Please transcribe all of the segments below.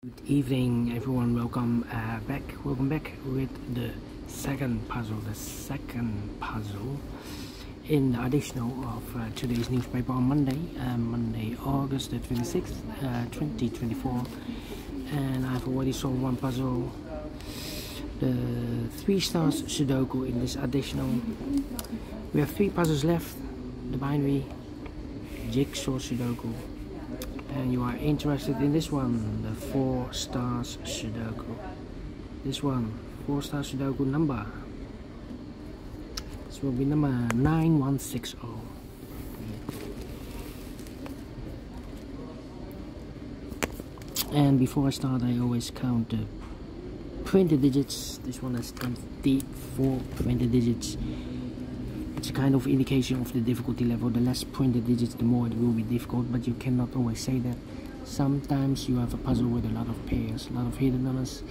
Good evening, everyone. Welcome back with the second puzzle in the additional of today's newspaper on Monday August the 26th 2024, and I've already solved one puzzle, the 3 stars Sudoku, in this additional. We have 3 puzzles left: the binary, jigsaw Sudoku, and you are interested in this one, the 4 stars Sudoku. This one, 4 stars Sudoku number. This will be number 9160. And before I start, I always count the printed digits. This one has 24 printed digits. It's a kind of indication of the difficulty level. The less printed digits, the more it will be difficult, but you cannot always say that. Sometimes you have a puzzle with a lot of pairs, a lot of hidden numbers,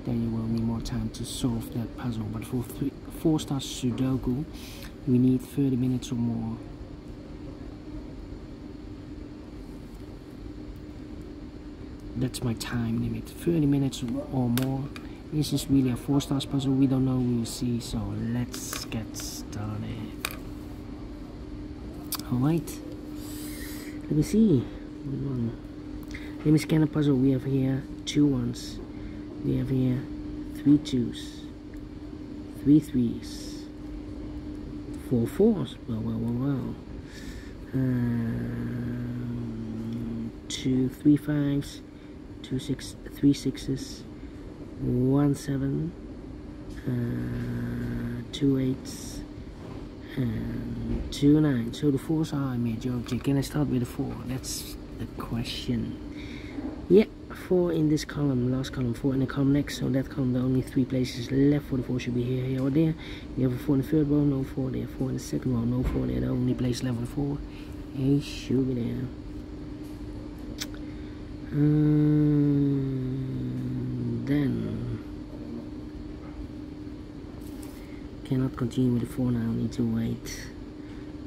then you will need more time to solve that puzzle. But for 4 stars Sudoku, we need 30 minutes or more. That's my time limit, 30 minutes or more. This is really a 4 stars puzzle. We don't know, we will see. So let's get started. Alright, let me see. Let me scan the puzzle. We have here 2 1s. We have here 3 2s, 3 3s, 4 4s. Well. 2 3 5s, 2 6, 3 6s, 1 7, 2 8s, and 2 9. So the 4s are a major object. Can I start with the 4? That's the question. Yeah, 4 in this column, last column, 4 in the column next. So that column, the only 3 places left for the 4 should be here, or there. You have a 4 in the third row, no 4 there. 4 in the second row, no 4 there. The only place left for the 4, it should be there. Then cannot continue with the 4 now, need to wait.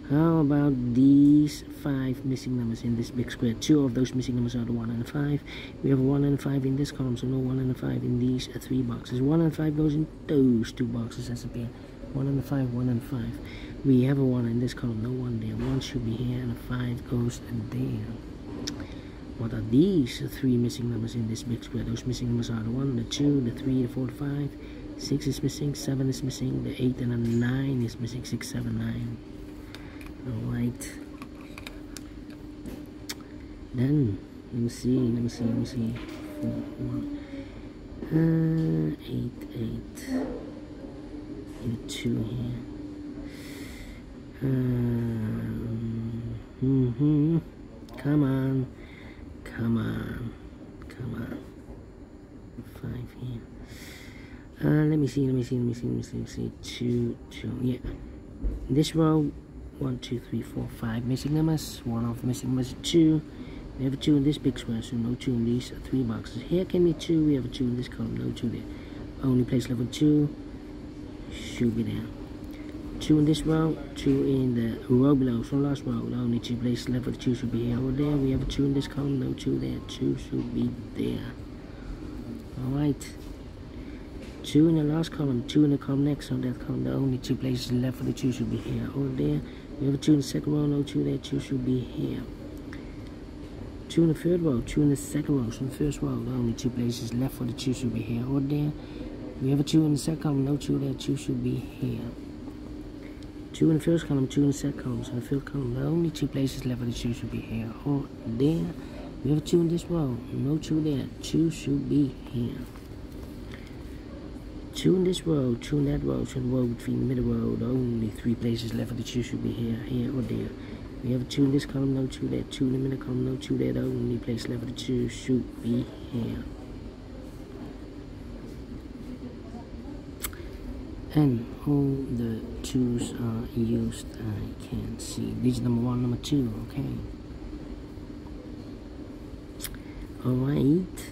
How about these 5 missing numbers in this big square? 2 of those missing numbers are the 1 and the 5. We have a 1 and a 5 in this column, so no 1 and a 5 in these 3 boxes. 1 and 5 goes in those 2 boxes as a pair. 1 and a 5, 1 and 5. We have a 1 in this column, no 1 there. 1 should be here, and a 5 goes there. What are these 3 missing numbers in this big square? Those missing numbers are the 1, the 2, the 3, the 4, the 5. 6 is missing, 7 is missing, the 8 and the 9 is missing. 6, 7, 9. Alright. Then let me see. 4, 1, 8, 8. And 2 here. Come on. 5 here. Let me see. 2, yeah. In this row, 1, 2, 3, 4, 5 missing numbers. 1 of the missing numbers is 2. We have a 2 in this big square, so no 2 in these 3 boxes. Here can be 2. We have a 2 in this column, no 2 there. Only place level 2 should be there. 2 in this row, 2 in the row below, so last row, the only 2 places left for the 2 should be here or there. We have a 2 in this column, no 2 there. 2 should be there. Alright. 2 in the last column, 2 in the column next, so that column, the only 2 places left for the 2 should be here or there. We have a 2 in the second row, no 2 there. 2 should be here. 2 in the third row, 2 in the second row, so in the first row, the only 2 places left for the 2 should be here or there. We have a 2 in the second column, no 2 there. 2 should be here. 2 in the first column, 2 in the second column, so in the third column, the only 2 places left for the 2 should be here or there. We have a 2 in this row, no 2 there. 2 should be here. 2 in this row, 2 in that row, so the row between the middle row, the only 3 places left for the 2 should be here or there. We have a 2 in this column, no 2 there. 2 in the middle column, no 2 there. The only place left for the 2 should be here. And all the 2s are used. I can see. Digit number 1, number 2, okay. Alright.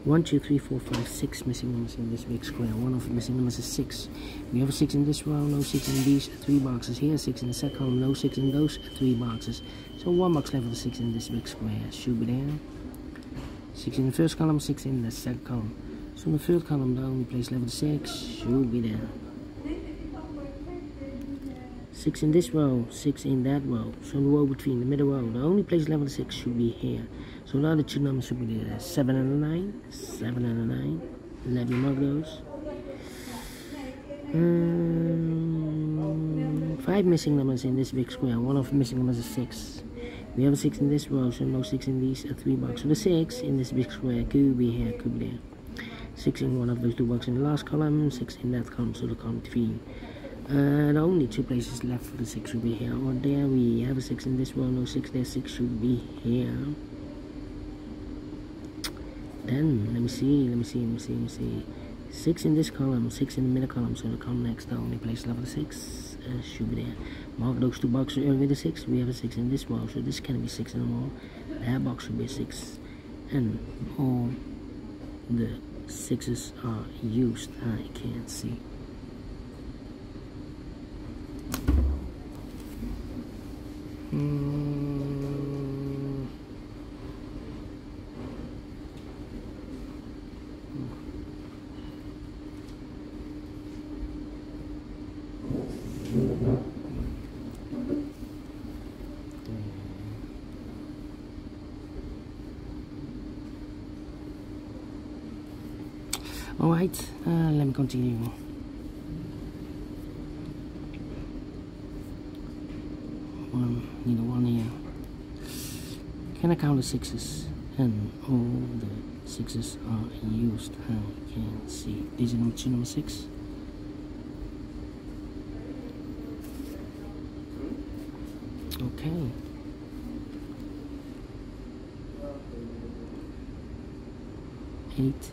1, 2, 3, 4, 5, 6 missing numbers in this big square. One of the missing numbers is 6. We have a 6 in this row, no 6 in these 3 boxes. Here, 6 in the second column, no 6 in those 3 boxes. So 1 box left for the 6 in this big square. Should be there. 6 in the first column, 6 in the second column. So in the third column, the only place level 6 should be there. 6 in this row, 6 in that row. So the row between the middle row, the only place level 6 should be here. So the other two numbers should be there. 7 and a 9, 7 and a 9. Let me mark those. 5 missing numbers in this big square. One of the missing numbers is 6. We have a 6 in this row, so no 6 in these 3 boxes. So the 6 in this big square could be here, could be there. 6 in one of those 2 boxes in the last column, 6 in that column, so the column 3. The only 2 places left for the 6 should be here or there. We have a 6 in this row, no 6 there, 6 should be here. Then, let me see. 6 in this column, 6 in the middle column, so the column next, the only place level 6 should be there. Mark those 2 boxes with a 6. We have a 6 in this row, so this can be 6 anymore. That box should be a 6. And all the 6s are used. I can't see. Alright, let me continue. Need a 1 here. Can I count the 6s? And all the 6s are used. I can't see. These are number 6. Okay. Eight.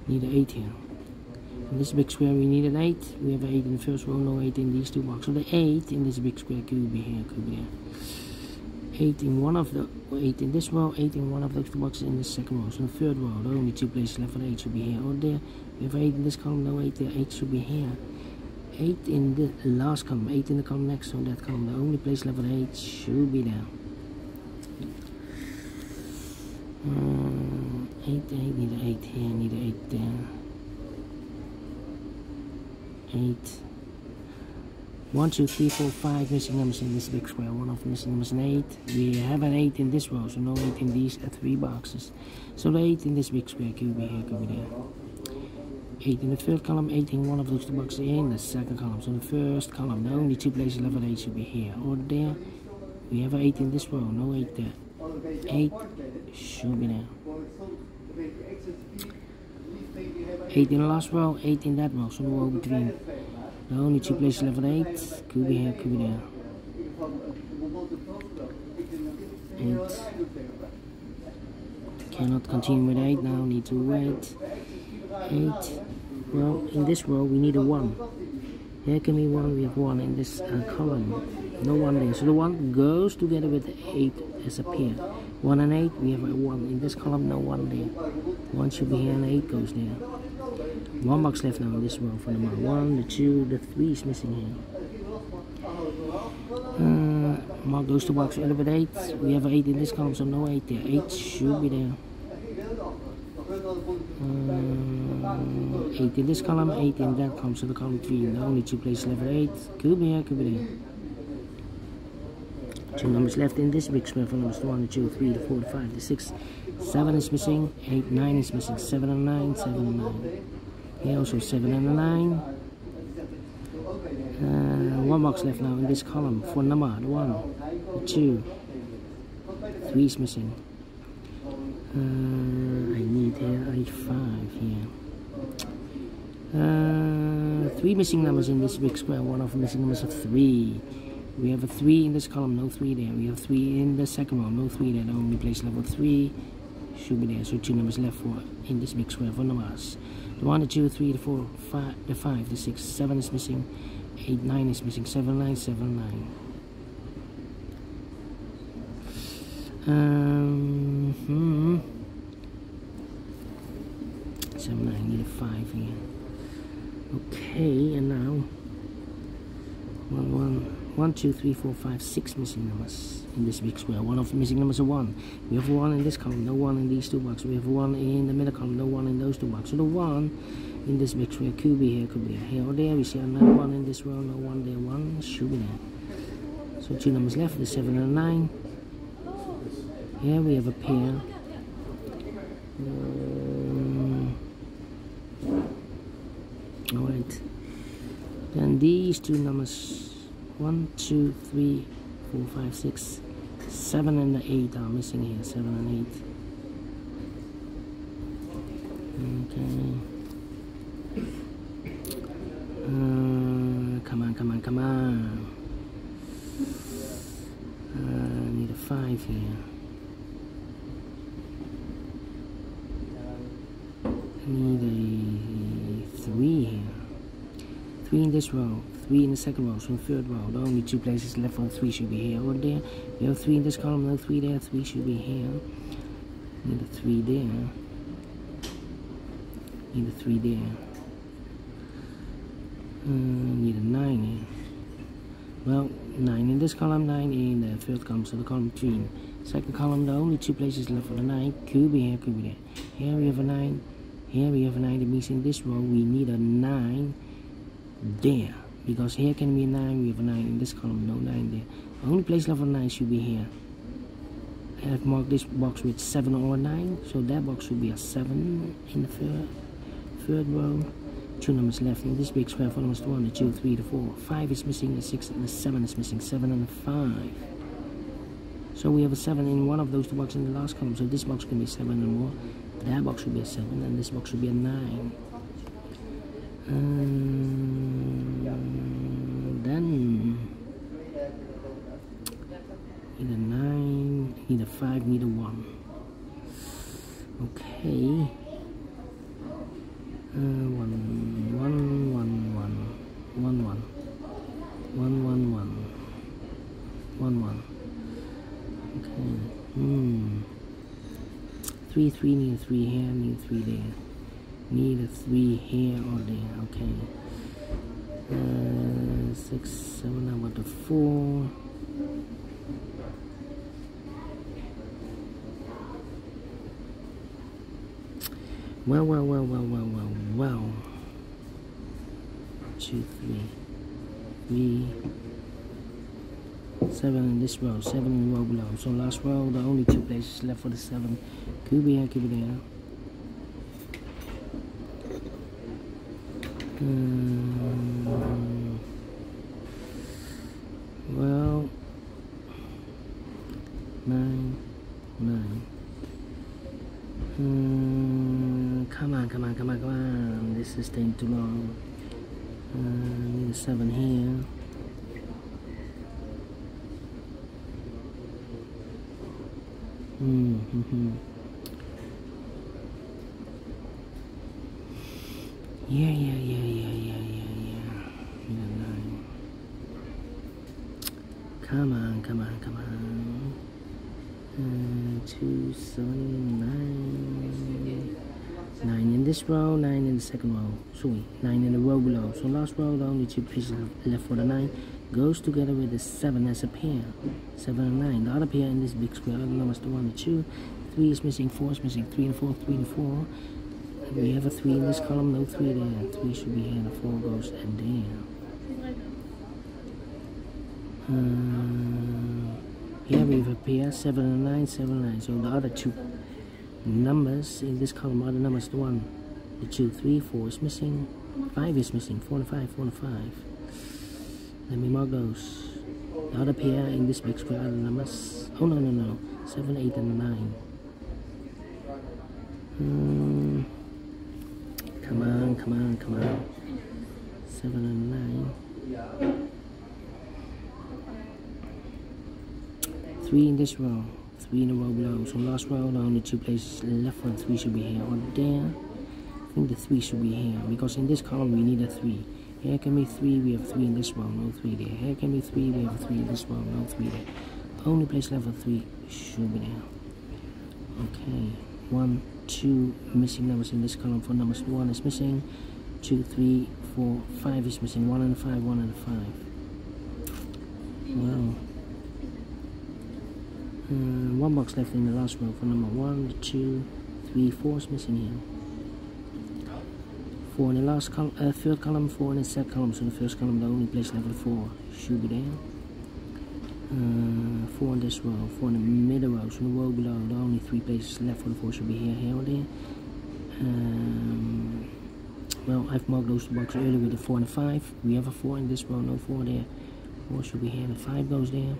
Need an 8 here. In this big square we need an 8. We have an 8 in the first row, no 8 in these 2 boxes. So the 8 in this big square could be here, could be there. 8 in one of the 8 in this row, 8 in one of those 2 boxes in the second row. So in the third row, the only 2 places left for the 8 should be here or there. We have 8 in this column, no 8 there, 8 should be here. 8 in the last column, 8 in the column next, so that column, the only place left for the 8 should be there. 8, need an 8 here, need an 8 there. 8. 1, 2, 3, 4, 5 missing numbers in this big square. One of the missing numbers is an 8. We have an 8 in this row, so no 8 in these 3 boxes. So the 8 in this big square could be here, could be there. 8 in the third column, 8 in one of those 2 boxes in the second column. So in the first column, the only 2 places left for 8 should be here or there. We have an 8 in this row, no 8 there. 8 should be there. 8 in the last row, 8 in that row, so the row between. The only 2 places left for 8 could be here, could be there. 8. Cannot continue with 8 now, need to wait. 8. Well, in this row we need a 1. Here can be 1, we have 1 in this column. No 1 there, so the 1 goes together with the 8 as a pair. 1 and 8, we have a 1 in this column, no 1 there. 1 should be here and 8 goes there. 1 box left now in this row for the 1, the 2, the 3 is missing here. Mark those 2 boxes with 8. We have an 8 in this column, so no 8 there. 8 should be there. 8 in this column, 8 in that column, so the column 3. The only 2 places left for 8. Could be here, could be there. 2 numbers left in this big square for numbers 1, 2, 3, 4, 5, 6, 7 is missing, 8, 9 is missing, 7 and 9, 7 and 9. Here also 7 and 9. 1 box left now in this column for number 1, 2, 3 is missing. I need here a 5 here. 3 missing numbers in this big square. One of the missing numbers is 3. We have a 3 in this column, no 3 there. We have 3 in the second row, no 3 there. The only place level 3 should be there. So 2 numbers left for in this big square for numbers. The 1, the 2, 3, the 4, 5, the 5, the 6, 7 is missing, 8, 9 is missing, 7, 9, 7, 9. 7, 9, need a 5 here. Okay, and now 1, 1, 1, 2, 3, 4, 5, 6 missing numbers in this big square. One of the missing numbers are 1. We have 1 in this column, no 1 in these two boxes. We have 1 in the middle column, no 1 in those two boxes. So the 1 in this big square could be here, could be here or there. We see another 1 in this row, no 1 there, 1 should be there. So 2 numbers left, the 7 and 9. Here we have a pair. Alright. Then these two numbers, 1, 2, 3, 4, 5, 6, 7 and the 8 are missing here. 7 and 8. Okay. Come on, come on, come on. Need a 5 here. Need a 3 here. 3 in this row, 3 in the second row, so in the third row. The only 2 places left for the 3 should be here or there. We have 3 in this column, no 3 there, 3 should be here. Need a 3 there. Need a 3 there. Need a 9 here. Well, 9 in this column, 9 in the third column, so the column 3. Second column, the only 2 places left for the 9, could be here, could be there. Here we have a 9, here we have a 9, that means in this row we need a 9 there. Because here can be a 9, we have a 9 in this column, no 9 there. The only place left for 9 should be here. I have marked this box with 7 or 9, so that box should be a 7 in the third row. 2 numbers left in this big square. 4 numbers, 1, 2, 3, 4. 5 is missing, the 6 and the 7 is missing. 7 and 5. So we have a 7 in one of those 2 boxes in the last column. So this box can be 7 and more. That box should be a 7, and this box should be a 9. Then need a 9, need a 5, need a 1. Okay. 1, 1, 1, 1, 1, 1, 1, 1, 1. Okay. 3, 3, need a 3 here, need a 3 there. Need a 3 here or there. Okay. 6, 7, I want a 4. Well. 2, 3, 7 in this row, 7 in the row below. So last row, the only 2 places left for the 7. Could be here, could be there. Well, 9. Come on. This is taking too long. Need a 7 here. Yeah. Need a 9. Come on. 2, 7, 9. 9 in this row, 9 in the second row. Sorry, 9 in the row below. So last row, the only 2 pieces left for the 9 goes together with the 7 as a pair. 7 and 9. The other pair in this big square, other numbers, the 1 and 2. 3 is missing, 4 is missing, 3 and 4, 3 and 4. We have a 3 in this column, no 3 there. 3 should be here, the 4 goes and there. Here we have a pair, 7 and 9, 7 and 9. So the other 2 numbers in this column are the numbers, the 1, the 2, 3, 4 is missing, 5 is missing, 4 and 5, 4 and 5. Let me mark those. The other pair in this big square are the numbers, oh no, 7, 8 and 9. Come on. 7 and 9. 3 in this row, 3 in the row below. So last row, the only 2 places left for the 3 should be here or there. I think the 3 should be here, because in this column we need a 3. Here can be 3, we have 3 in this row, no 3 there. Here can be 3, we have 3 in this row, no 3 there. Only place left for 3 should be there. Okay, 1, 2 missing numbers in this column. For numbers, 1 is missing, 2, 3, 4, 5 is missing, 1 and 5, 1 and 5. Well, one box left in the last row for number 1, 2, 3, 4 is missing here. 4 in the last third column, 4 in the second column. So the first column, the only place left with 4 should be there. 4 in this row, 4 in the middle row. So the row below, the only 3 places left for the 4 should be here or there. Well, I've marked those 2 boxes earlier with the 4 and the 5. We have a 4 in this row, no 4 there. 4 should be here, and the 5 goes there.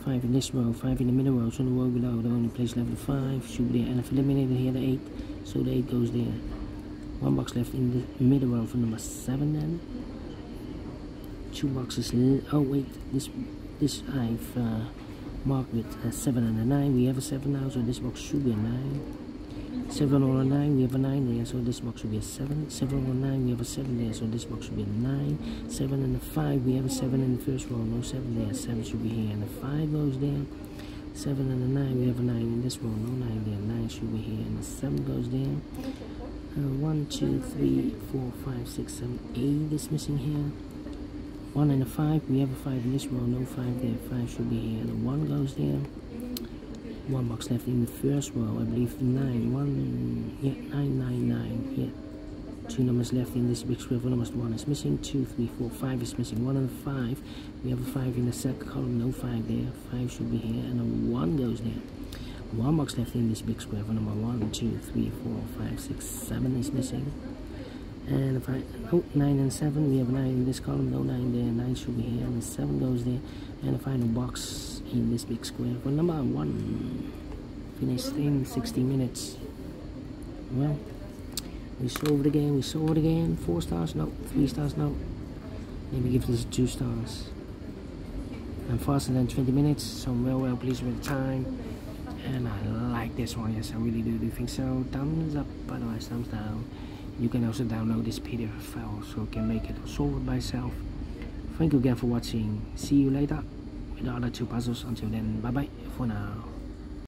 5 in this row, 5 in the middle row, so the row below, the only place left the 5 should be there. And I've eliminated here the 8, so the 8 goes there. 1 box left in the middle row for number 7 then. 2 boxes, oh wait, this I've marked with 7 and a 9. We have a 7 now, so this box should be a 9. 7 or a 9, we have a 9 there, so this box should be a 7. 7 or a 9, we have a 7 there, so this box should be a 9. 7 and a 5, we have a 7 in the first row, no 7 there, 7 should be here, and the 5 goes there. 7 and a 9, we have a 9 in this row, no 9 there, 9 should be here, and the 7 goes there. 1, 2, 3, 4, 5, 6, 7, 8 is missing here. 1 and a 5, we have a 5 in this row, no 5 there, 5 should be here, and the 1 goes there. 1 box left in the first row, I believe 9, 1, yeah, 9, 9, 9, yeah. 2 numbers left in this big square for numbers. 1 is missing, 2, 3, 4, 5 is missing. 1 and a 5, we have a 5 in the second column, no 5 there, 5 should be here, and a 1 goes there. 1 box left in this big square for number 1, 2, 3, 4, 5, 6, 7 is missing. And if I, oh, 9 and 7, we have a 9 in this column, no 9 there, 9 should be here, and the 7 goes there. And the final box in this big square for number 1. Finished in 60 minutes. Well, we solved it again. 4 stars, no. 3 stars, no. Maybe give this 2 stars. I'm faster than 20 minutes, so I'm well pleased with the time. And I like this one, yes, I really do think so. Thumbs up, otherwise thumbs down. You can also download this PDF file so you can make it or solve it by yourself. Thank you again for watching. See you later with the other 2 puzzles. Until then, bye bye for now.